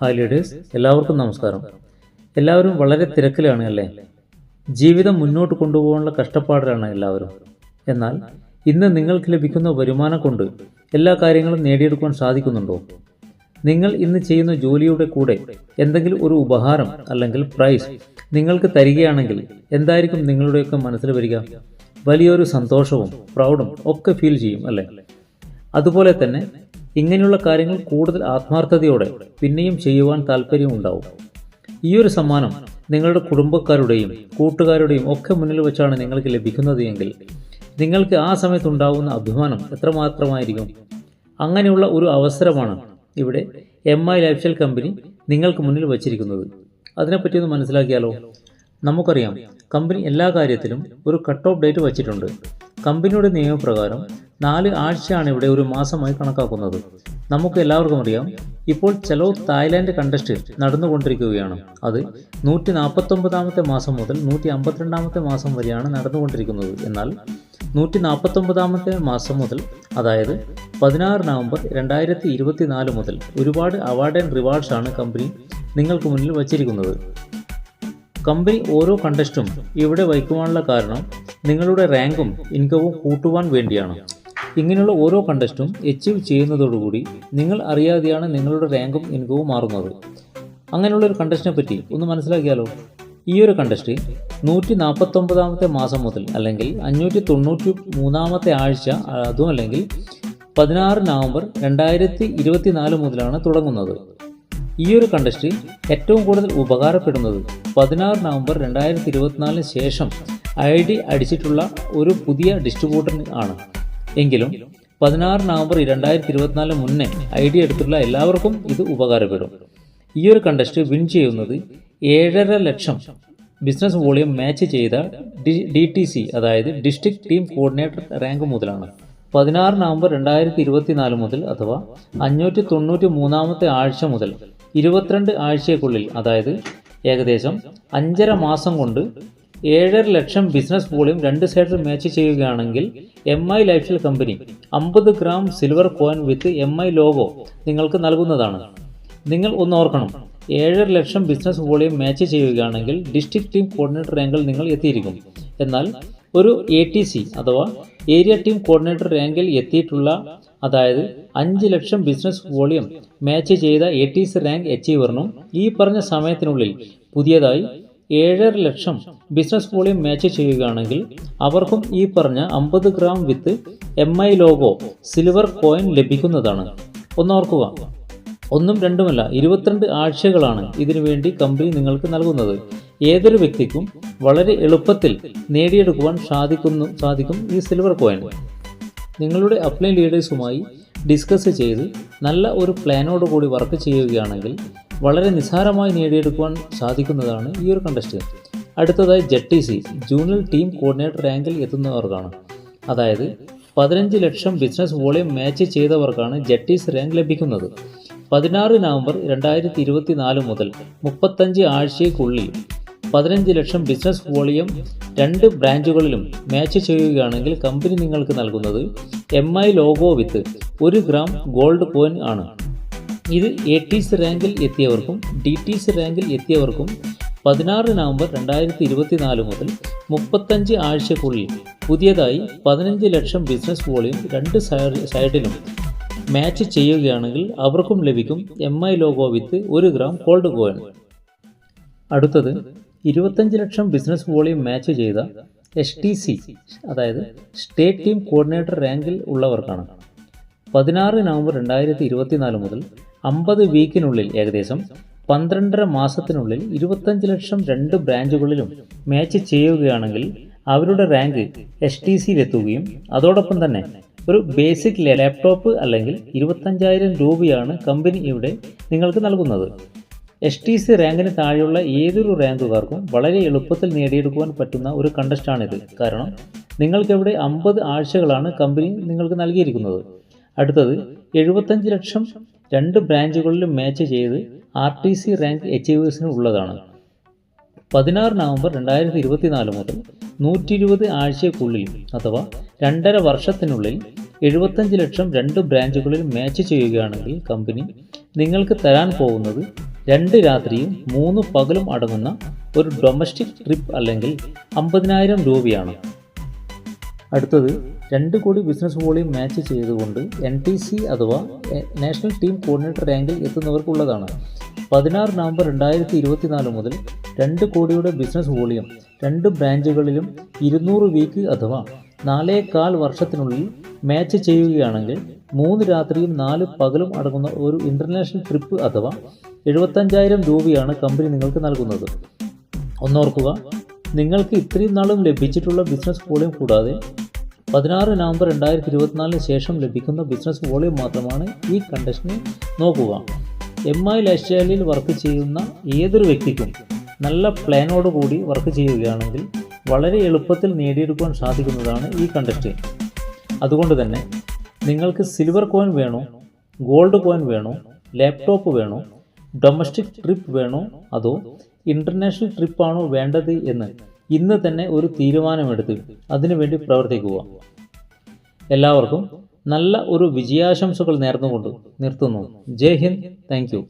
Hi leaders, എല്ലാവർക്കും നമസ്കാരം. എല്ലാവരും വളരെ തിരക്കിലാണ് അല്ലേ? ജീവിതം മുന്നോട്ട് കൊണ്ടുപോകാനുള്ള കഷ്ടപ്പാടിലാണ് എല്ലാവരും. എന്നാൽ ഇന്ന് നിങ്ങൾക്ക് ലഭിക്കുന്ന വരുമാനം കൊണ്ട് എല്ലാ കാര്യങ്ങളും നേടിയെടുക്കാൻ സാധിക്കുന്നുണ്ടോ? നിങ്ങൾ ഇന്ന് ചെയ്യുന്ന ജോലിയുടെ കൂടെ എന്തെങ്കിലും ഒരു ഉപഹാരം അല്ലെങ്കിൽ പ്രൈസ് നിങ്ങൾക്ക് തരികയാണെങ്കിൽ എന്തായിരിക്കും നിങ്ങളുടെയൊക്കെ മനസ്സിൽ വരിക? വലിയൊരു സന്തോഷവും പ്രൗഡും ഒക്കെ ഫീൽ ചെയ്യും അല്ലേ? അതുപോലെ തന്നെ ഇങ്ങനെയുള്ള കാര്യങ്ങൾ കൂടുതൽ ആത്മാർത്ഥതയോടെ പിന്നെയും ചെയ്യുവാൻ താല്പര്യമുണ്ടാവും. ഈ ഒരു സമ്മാനം നിങ്ങളുടെ കുടുംബക്കാരുടെയും കൂട്ടുകാരുടെയും ഒക്കെ മുന്നിൽ വെച്ചാണ് നിങ്ങൾക്ക് ലഭിക്കുന്നത് എങ്കിൽ നിങ്ങൾക്ക് ആ സമയത്തുണ്ടാകുന്ന അഭിമാനം എത്രമാത്രമായിരിക്കും? അങ്ങനെയുള്ള ഒരു അവസരമാണ് ഇവിടെ MI ലൈഫ്സ്റ്റൈൽ കമ്പനി നിങ്ങൾക്ക് മുന്നിൽ വച്ചിരിക്കുന്നത്. അതിനെപ്പറ്റി ഒന്ന് മനസ്സിലാക്കിയാലോ? നമുക്കറിയാം, കമ്പനി എല്ലാ കാര്യത്തിലും ഒരു കട്ട് ഓഫ് ഡേറ്റ് വച്ചിട്ടുണ്ട്. കമ്പനിയുടെ നിയമപ്രകാരം 4 ആഴ്ചയാണ് ഇവിടെ ഒരു മാസമായി കണക്കാക്കുന്നത്. നമുക്ക് എല്ലാവർക്കും അറിയാം, ഇപ്പോൾ ചെലോ തായ്ലാൻഡ് കണ്ടസ്റ്റ് നടന്നുകൊണ്ടിരിക്കുകയാണ്. അത് 149ാമത്തെ മാസം മുതൽ 152ാമത്തെ മാസം വരെയാണ് നടന്നുകൊണ്ടിരിക്കുന്നത്. എന്നാൽ 149ാമത്തെ മാസം മുതൽ, അതായത് 16 നവംബർ 2024 മുതൽ ഒരുപാട് അവാർഡ് ആൻഡ് റിവാർഡ്സ് ആണ് കമ്പനി നിങ്ങൾക്ക് മുന്നിൽ വച്ചിരിക്കുന്നത്. കമ്പനി ഓരോ കണ്ടസ്റ്റും ഇവിടെ വയ്ക്കുവാനുള്ള കാരണം നിങ്ങളുടെ റാങ്കും ഇൻകവും കൂട്ടുവാൻ വേണ്ടിയാണ്. ഇങ്ങനെയുള്ള ഓരോ കണ്ടസ്റ്റും അച്ചീവ് ചെയ്യുന്നതോടുകൂടി നിങ്ങൾ അറിയാതെയാണ് നിങ്ങളുടെ റാങ്കും ഇൻകവും മാറുന്നത്. അങ്ങനെയുള്ള ഒരു കണ്ടസ്റ്റിനെ പറ്റി ഒന്ന് മനസ്സിലാക്കിയാലോ? ഈ ഒരു കണ്ടസ്റ്റ് 149ാമത്തെ മാസം മുതൽ അല്ലെങ്കിൽ 593ാമത്തെ ആഴ്ച, അതും അല്ലെങ്കിൽ 16 നവംബർ 2024 മുതലാണ് തുടങ്ങുന്നത്. ഈ ഒരു കണ്ടസ്റ്റ് ഏറ്റവും കൂടുതൽ ഉപകാരപ്പെടുന്നത് 16 നവംബർ 2024 ശേഷം ID അടിച്ചിട്ടുള്ള ഒരു പുതിയ ഡിസ്ട്രിബ്യൂട്ടറിന് ആണ്. എങ്കിലും 16 നവംബർ 2024 മുന്നേ ID എടുത്തിട്ടുള്ള എല്ലാവർക്കും ഇത് ഉപകാരപ്പെടും. ഈ ഒരു കണ്ടസ്റ്റ് വിൻ ചെയ്യുന്നത് 7.5 ലക്ഷം ബിസിനസ് വോളിയം മാച്ച് ചെയ്ത DTC, അതായത് ഡിസ്ട്രിക്ട് ടീം കോർഡിനേറ്റർ റാങ്ക് മുതലാണ്. 16 നവംബർ 2024 മുതൽ അഥവാ 593ാമത്തെ ആഴ്ച മുതൽ 22 ആഴ്ചയ്ക്കുള്ളിൽ, അതായത് ഏകദേശം 5.5 മാസം കൊണ്ട് 7.5 ലക്ഷം ബിസിനസ് വോളിയം 2 സൈഡിൽ മാച്ച് ചെയ്യുകയാണെങ്കിൽ MI lifestyle company 50 gram silver coin with MI logo നിങ്ങൾക്ക് നൽകുന്നതാണ്. നിങ്ങൾ ഒന്ന് ഓർക്കണം, 7.5 ലക്ഷം ബിസിനസ് വോളിയം മാച്ച് ചെയ്യുകയാണെങ്കിൽ ഡിസ്ട്രിക്ട് ടീം കോർഡിനേറ്റർ റാങ്കിൽ നിങ്ങൾ എത്തിയിരിക്കും. എന്നാൽ ഒരു ATC അഥവാ ഏരിയ ടീം കോർഡിനേറ്റർ റാങ്കിൽ എത്തിയിട്ടുള്ള, അതായത് 5 ലക്ഷം ബിസിനസ് വോളിയം മാച്ച് ചെയ്ത ATC റാങ്ക് അച്ചീവറിനും ഈ പറഞ്ഞ സമയത്തിനുള്ളിൽ പുതിയതായി 7.5 ലക്ഷം ബിസിനസ് വോളിയം മാച്ച് ചെയ്യുകയാണെങ്കിൽ അവർക്കും ഈ പറഞ്ഞ 50 ഗ്രാം വിത്ത് MI ലോഗോ സിൽവർ കോയിൻ ലഭിക്കുന്നതാണ്. ഒന്നോർക്കുക, ഒന്നും രണ്ടുമല്ല, 22 ആഴ്ചകളാണ് ഇതിനു വേണ്ടി കമ്പനി നിങ്ങൾക്ക് നൽകുന്നത്. ഏതൊരു വ്യക്തിക്കും വളരെ എളുപ്പത്തിൽ നേടിയെടുക്കുവാൻ സാധിക്കും ഈ സിൽവർ കോയിൻ. നിങ്ങളുടെ അപ്ലൈൻ ലീഡേഴ്സുമായി ഡിസ്കസ് ചെയ്ത് നല്ല ഒരു പ്ലാനോട് കൂടി വർക്ക് ചെയ്യുകയാണെങ്കിൽ വളരെ നിസ്സാരമായി നേടിയെടുക്കുവാൻ സാധിക്കുന്നതാണ് ഈ ഒരു കണ്ടസ്റ്റ്. അടുത്തതായി ZTC, ജൂനിയർ ടീം കോർഡിനേറ്റർ റാങ്കിൽ എത്തുന്നവർക്കാണ്. അതായത് 15 ലക്ഷം ബിസിനസ് വോളിയം മാച്ച് ചെയ്തവർക്കാണ് ZTC റാങ്ക് ലഭിക്കുന്നത്. 16 നവംബർ 2024 മുതൽ 35 ആഴ്ചയ്ക്കുള്ളിൽ 15 ലക്ഷം ബിസിനസ് വോളിയം 2 ബ്രാഞ്ചുകളിലും മാച്ച് ചെയ്യുകയാണെങ്കിൽ കമ്പനി നിങ്ങൾക്ക് നൽകുന്നത് MI logo with 1 gram gold coin ആണ്. ഇത് ATC റാങ്കിൽ എത്തിയവർക്കും DTC റാങ്കിൽ എത്തിയവർക്കും 16 നവംബർ 2024 മുതൽ 35 ആഴ്ചയ്ക്കുള്ളിൽ പുതിയതായി 15 ലക്ഷം ബിസിനസ് വോളിയം 2 സൈഡിലും മാച്ച് ചെയ്യുകയാണെങ്കിൽ അവർക്കും ലഭിക്കും MI logo with 1 gram gold coin. അടുത്തത് 25 ലക്ഷം ബിസിനസ് വോളിയം മാച്ച് ചെയ്ത STC, അതായത് സ്റ്റേറ്റ് ടീം കോർഡിനേറ്റർ റാങ്കിൽ ഉള്ളവർക്കാണ്. 16 നവംബർ 2024 മുതൽ 50 വീക്കിനുള്ളിൽ, ഏകദേശം 12.5 മാസത്തിനുള്ളിൽ 25 ലക്ഷം 2 ബ്രാഞ്ചുകളിലും മാച്ച് ചെയ്യുകയാണെങ്കിൽ അവരുടെ റാങ്ക് STCയിലെത്തുകയും അതോടൊപ്പം തന്നെ ഒരു ബേസിക് ലാപ്ടോപ്പ് അല്ലെങ്കിൽ 25,000 രൂപയാണ് കമ്പനി ഇവിടെ നിങ്ങൾക്ക് നൽകുന്നത്. STC റാങ്കിന് താഴെയുള്ള ഏതൊരു റാങ്കുകാർക്കും വളരെ എളുപ്പത്തിൽ നേടിയെടുക്കുവാൻ പറ്റുന്ന ഒരു കണ്ടസ്റ്റാണിത്. കാരണം നിങ്ങൾക്കിവിടെ 50 ആഴ്ചകളാണ് കമ്പനി നിങ്ങൾക്ക് നൽകിയിരിക്കുന്നത്. അടുത്തത് 75 ലക്ഷം 2 ബ്രാഞ്ചുകളിലും മാച്ച് ചെയ്ത് RTC റാങ്ക് അച്ചീവേഴ്സിന് ഉള്ളതാണ്. 16 നവംബർ 2024 മുതൽ 120 ആഴ്ചയ്ക്കുള്ളിൽ അഥവാ 2.5 വർഷത്തിനുള്ളിൽ 75 ലക്ഷം 2 ബ്രാഞ്ചുകളിൽ മാച്ച് ചെയ്യുകയാണെങ്കിൽ കമ്പനി നിങ്ങൾക്ക് തരാൻ പോകുന്നത് 2 രാത്രിയും 3 പകലും അടങ്ങുന്ന ഒരു ഡൊമസ്റ്റിക് ട്രിപ്പ് അല്ലെങ്കിൽ 50,000 രൂപയാണ്. അടുത്തത് 2 കോടി ബിസിനസ് വോളിയം മാച്ച് ചെയ്തുകൊണ്ട് NTC അഥവാ നാഷണൽ ടീം കോർഡിനേറ്റർ റാങ്കിൽ എത്തുന്നവർക്കുള്ളതാണ്. 16 നവംബർ 2024 മുതൽ 2 കോടിയുടെ ബിസിനസ് വോളിയം 2 ബ്രാഞ്ചുകളിലും 200 വീക്ക് അഥവാ 4.25 വർഷത്തിനുള്ളിൽ മാച്ച് ചെയ്യുകയാണെങ്കിൽ 3 രാത്രിയും 4 പകലും അടങ്ങുന്ന ഒരു ഇൻ്റർനാഷണൽ ട്രിപ്പ് അഥവാ 75,000 രൂപയാണ് കമ്പനി നിങ്ങൾക്ക് നൽകുന്നത്. ഒന്നോർക്കുക, നിങ്ങൾക്ക് ഇത്രയും നാളും ലഭിച്ചിട്ടുള്ള ബിസിനസ് വോളിയം കൂടാതെ 16 നവംബർ 2024 ശേഷം ലഭിക്കുന്ന ബിസിനസ് വോളിയം മാത്രമാണ് ഈ കണ്ടീഷനിൽ നോക്കുക. MI ലൈഫ് സ്റ്റൈലിൽ വർക്ക് ചെയ്യുന്ന ഏതൊരു വ്യക്തിക്കും നല്ല പ്ലാനോടുകൂടി വർക്ക് ചെയ്യുകയാണെങ്കിൽ വളരെ എളുപ്പത്തിൽ നേടിയെടുക്കുവാൻ സാധിക്കുന്നതാണ് ഈ കണ്ടസ്റ്റ്. അതുകൊണ്ട് തന്നെ നിങ്ങൾക്ക് സിൽവർ കോയിൻ വേണോ, ഗോൾഡ് കോയിൻ വേണോ, ലാപ്ടോപ്പ് വേണോ, ഡൊമസ്റ്റിക് ട്രിപ്പ് വേണോ അതോ ഇൻ്റർനാഷണൽ ട്രിപ്പാണോ വേണ്ടത് എന്ന് ഇന്ന് തന്നെ ഒരു തീരുമാനമെടുത്ത് അതിനുവേണ്ടി പ്രവർത്തിക്കുക. എല്ലാവർക്കും നല്ല ഒരു വിജയാശംസകൾ നേർന്നുകൊണ്ട് നിർത്തുന്നു. ജയ് ഹിന്ദ്. Thank U.